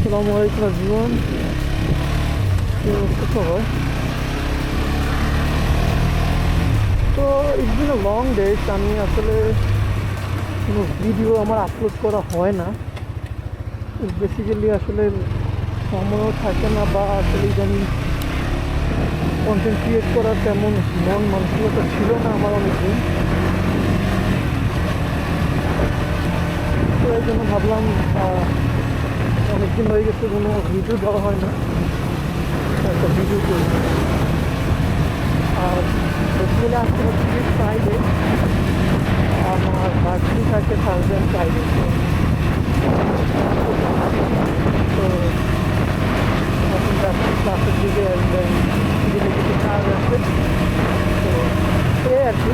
আসসালামু আলাইকুম এভরিওয়ান। সবাই তো it's been a long days. আমি আসলে কোনো ভিডিও আমার আপলোড করা হয় না, বেসিক্যালি আসলে সময়ও থাকে না, বা আসলে ইদানিং কন্টেন্ট ক্রিয়েট করার তেমন মন মানসিকতা ছিল না আমার অনেকদিন। তো এই জন্য ভাবলাম অনেকদিন হয়ে গেছে কোনো ভিডিও দেওয়া হয় না, একটা ভিডিও করি। আর বেসিক্যালি আজকে হচ্ছে কি ফ্রাইডে, আমার বার্থডে থাকে থার্সডে অ্যান্ড ফ্রাইডে। তো এখন যাচ্ছি ক্লাসের দিকে, দিকে কিছু কাজ আছে, তো এই আর কি।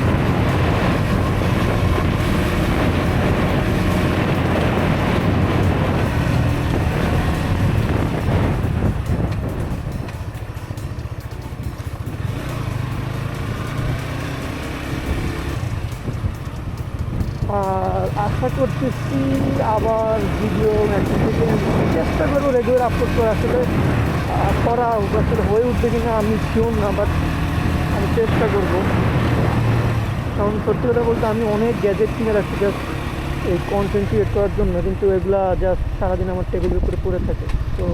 আর আশা করতেছি আবার ভিডিও একদিন থেকে চেষ্টা করবো রেগুলার আপলোড করা। আসলে করা আসলে হয়ে উঠবে কিনা আমি শিওর না, বাট আমি চেষ্টা করবো। কারণ সত্যি কথা বলতে আমি অনেক গ্যাজেট কিনে রাখছি জাস্ট এই কন্টেন্ট ক্রিয়েট করার জন্য, কিন্তু এগুলা জাস্ট সারাদিন আমার টেবিলের উপরে পড়ে থাকে। তো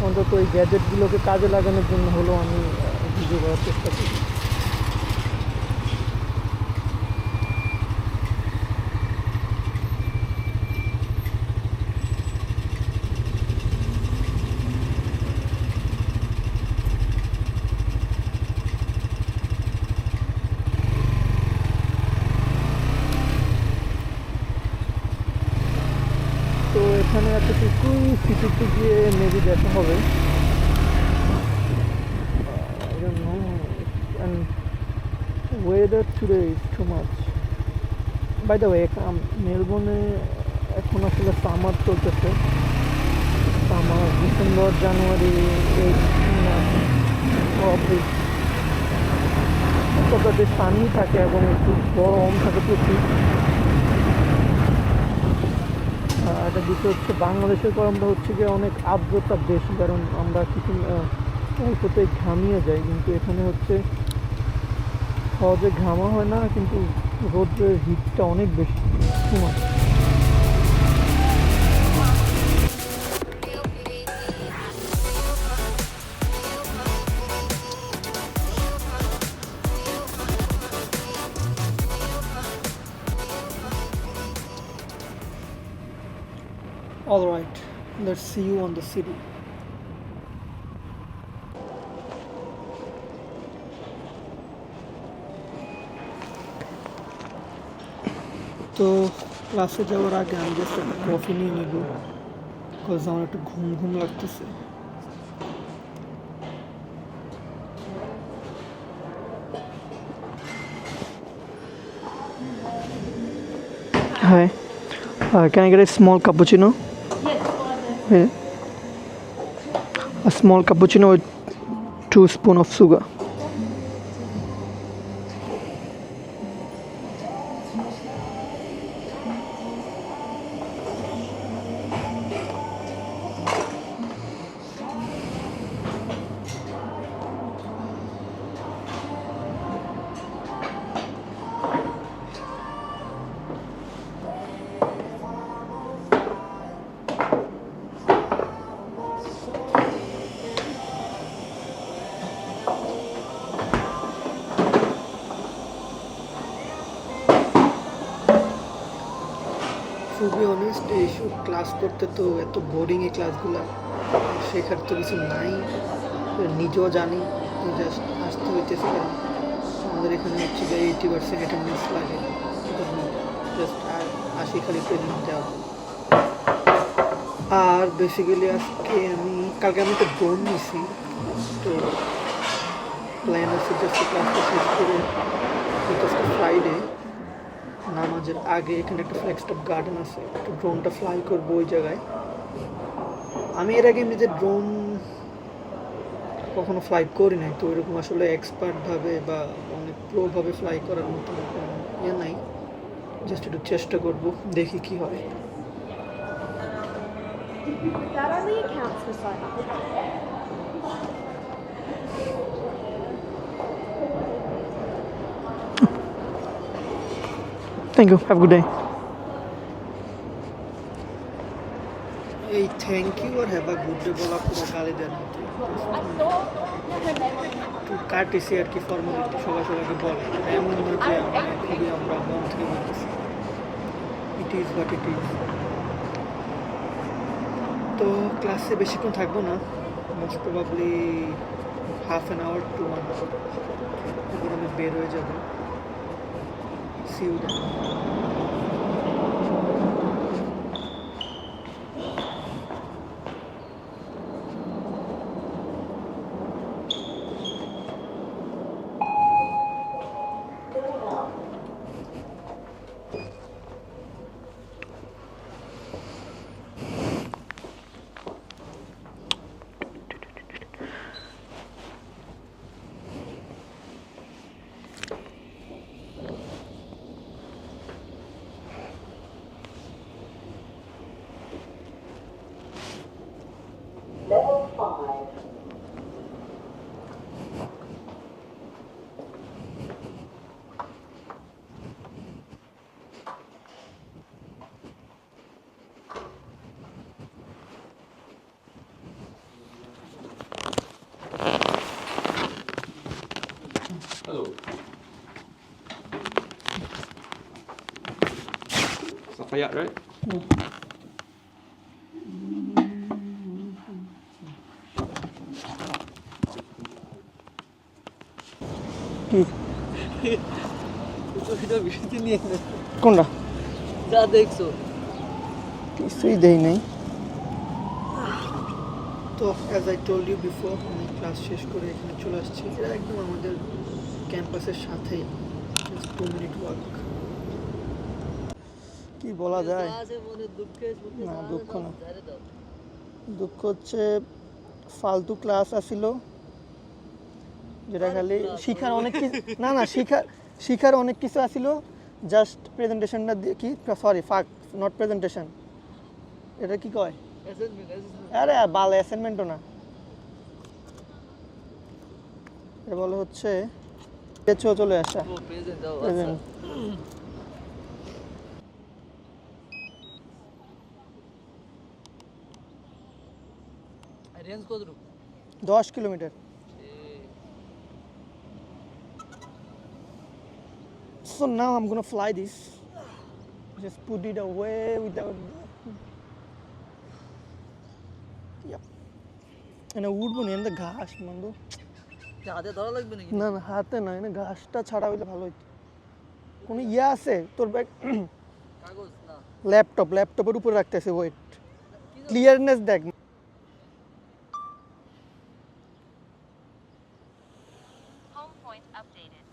অন্তত এই গ্যাজেটগুলোকে কাজে লাগানোর জন্য হলেও আমি ভিডিও করার চেষ্টা করি। তো এখানে এতটুকুই সিটিতে গিয়ে মেবি দেখা হবে। I don't know. And weather today is too much. By the way, মেলবোর্নে এখন আসলে সামার চলতেছে। সামার ডিসেম্বর, জানুয়ারি, এই কতটা সানি থাকে এবং একটু গরম থাকে প্রচুর। একটা বিষয় হচ্ছে বাংলাদেশের গরমটা হচ্ছে গিয়ে অনেক আর্দ্রতা বেশি, কারণ আমরা কিছু অল্পতেই ঘামিয়ে যাই, কিন্তু এখানে হচ্ছে সহজে ঘামা হয় না, কিন্তু রোদের হিটটা অনেক বেশি সময়। All right, let's see you on the city. তো ক্লাসে যাওয়ার আগে আমি জাস্ট একটা কফি নিয়ে নিব, বিকজ আমার একটু ঘুম ঘুম লাগতেছে। Hi, can I get a small cappuccino? Yeah. A small cappuccino with 2 spoons of sugar. To be honest, এইসব ক্লাস করতে তো এত বোরিং এই ক্লাসগুলো, শেখার তো কিছু নাই, নিজেও জানি। তো জাস্ট আসতে হইতেছে, কারণ আমাদের এখানে হচ্ছে যে 80% অ্যাটেন্ডেন্স লাগে, জাস্ট আসি খালি প্রেজেন্ট দেওয়া। আর বেসিক্যালি কালকে আমি একটা ড্রোন নিছি, তো প্ল্যান আছে জাস্ট ক্লাসটা শেষ করে ফ্রাইডে নামাজের আগে এখানে একটা ফ্ল্যাগস্টপ গার্ডেন আছে, একটু ড্রোনটা ফ্লাই করবো ওই জায়গায়। আমি এর আগে নিজের ড্রোন কখনো ফ্লাই করি নাই, তো এরকম আসলে এক্সপার্টভাবে বা অনেক প্রোভাবে ফ্লাই করার মতো কোনো ইয়ে নাই। জাস্ট একটু চেষ্টা করবো, দেখি কি হয়। That only accounts for so much. Thank you. Have a good day. এই থ্যাংক ইউ আর হ্যাভ আ গুড ডে বলা পুরো গালিদের মতো একটু কাটিসি আর কি ফর্মালিটি সবাই সবাইকে বলে এমন নয় যে খুবই আমরা মন থেকে বলতেছি it is what it is তো ক্লাসে বেশিক্ষণ থাকবো না most probably half an hour to 1 hour এরপর আমি বের হয়ে যাবো see you then Hello. Safayat, right? কোনটা যা দেখছো কিছুই দেই নাই তো as I told you before আমি ক্লাস শেষ করে এখানে চলে আসছি এটা একদম আমাদের ক্যাম্পাসের সাথেই জাস্ট 2 মিনিট ওয়াক কি বলা যায় আছে মনে দুঃখে সুখে না, সারা দুঃখ দাও, না। ছেড়ে দাও। দুঃখ হচ্ছে ফালতু ক্লাস আসিল যেটা খালি শিখার অনেক কিছু না না শিখার অনেক কিছু আসিল জাস্ট প্রেজেন্টেশনটা কি সরি ফাক নট প্রেজেন্টেশন এটা কি কয় Assignment, আরে বাল অ্যাসাইনমেন্টও না এটা বলে হচ্ছে পেছও চলে আসা ও প্রেজেন্ট দাও Present। রেঞ্জ কত রূপ 10 kilometre So now I'm gonna fly this. Just put it away without. Yep. এনে উঠবো না এনে ঘাস বন্ধু হাতে ধরা লাগবে নাকি না না হাতে না এনে ঘাসটা ছাড়া হইলে ভালো হইতো কোনো ইয়ে আছে তোর ব্যাগ কাগজ না ল্যাপটপের উপরে রাখতেছে ওয়েট ক্লিয়ারনেস দেখ Home point updated.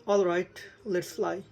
All right, let's fly.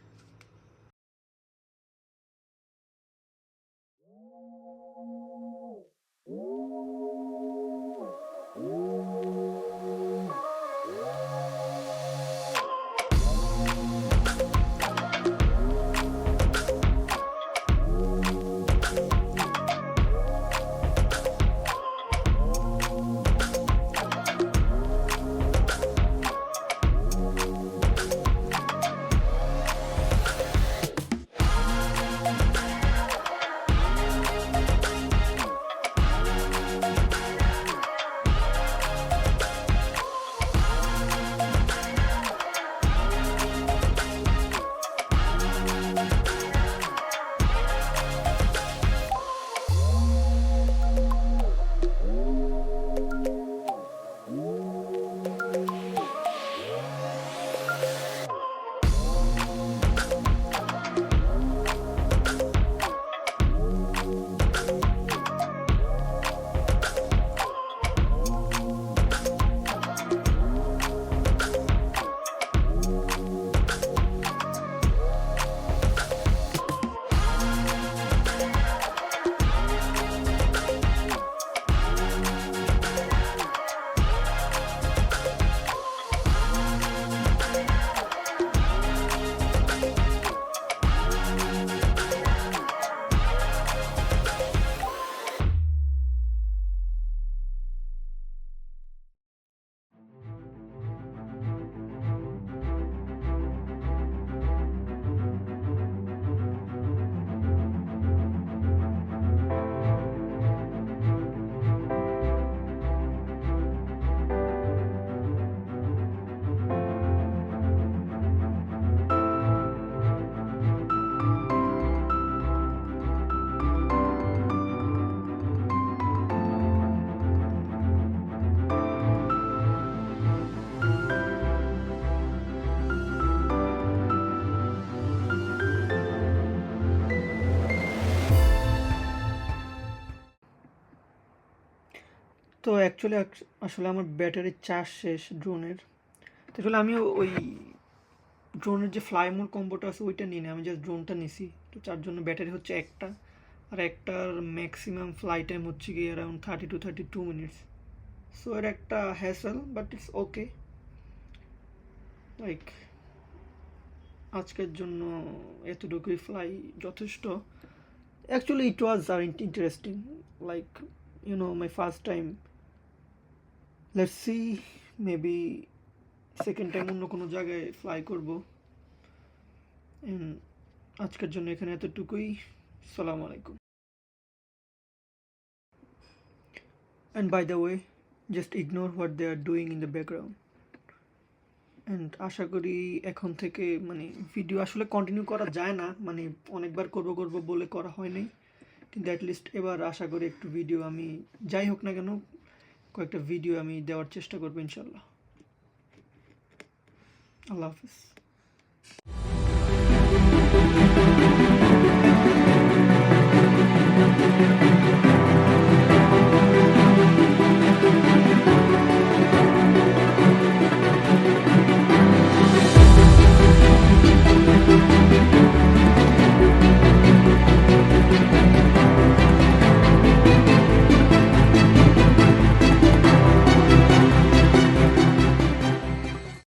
তো অ্যাকচুয়ালি আসলে আমার ব্যাটারির চার্জ শেষ ড্রোনের। তো আসলে আমি ওই ড্রোনের যে ফ্লাই মোড কম্বোটা আছে ওইটা নিই না, আমি জাস্ট ড্রোনটা নিছি। তো যার জন্য ব্যাটারি হচ্ছে একটা, আর একটার ম্যাক্সিমাম ফ্লাই টাইম হচ্ছে কি অ্যারাউন্ড 30 to 32 মিনিটস। সো এর একটা hassle, but it's okay. Like আজকের জন্য এতটুকুই ফ্লাই যথেষ্ট। Actually it was a interesting, like my first time. Let's see, maybe second time অন্য কোনো জায়গায় ফ্লাই করবো। আজকের জন্য এখানে এতটুকুই। আসসালামু আলাইকুম। And by the way, just ignore what they are doing in the background. And আশা করি এখন থেকে মানে ভিডিও আসলে কন্টিনিউ করা যায় না, মানে অনেকবার করব বলে করা হয়নি, কিন্তু অ্যাটলিস্ট এবার আশা করি একটু ভিডিও আমি যাই হোক না কেন কয়েকটা ভিডিও আমি দেওয়ার চেষ্টা করবো ইনশাল্লাহ। আল্লাহ হাফিজ।